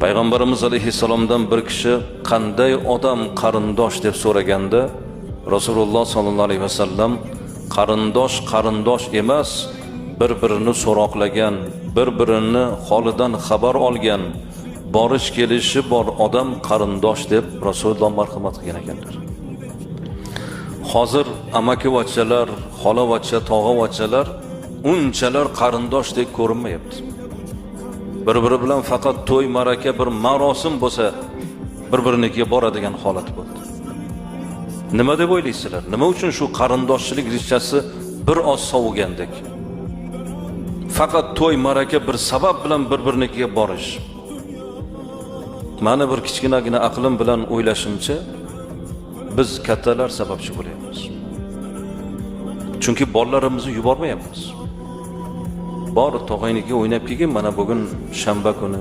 Payg'ambarimiz alayhissalomdan bir kishi qanday odam qarindosh deb so'raganda, Rasululloh sollallohu alayhi vasallam qarindosh emas, bir-birini so'roqlagan, bir-birini holidan xabar olgan, borish kelishi bor odam qarindosh deb Rasululloh marhamat qilgan ekanlar. Hozir amakivachchalar, xolavachcha, tog'avachchalar unchalar qarindoshdek ko'rinmayapti. Bir-biri bilan faqat to'y, maraka, bir marosim bo'lsa, bir-birinikiga boradigan holat bo'ldi. Nima deb o'ylaysizlar? Nima uchun shu qarindoshchilik rishasi bir oz sovugandek? Faqat to'y, maraka bir sabab bilan bir-birinikiga borish. Mani bir kichkinagina aqlim bilan o'ylashimcha, biz kattalar sababchi bo'lyapmiz. Chunki bolalarimizni yubormayapmiz. Bor tog'ayniga o'ynab kelgin, mana bugun shanba kuni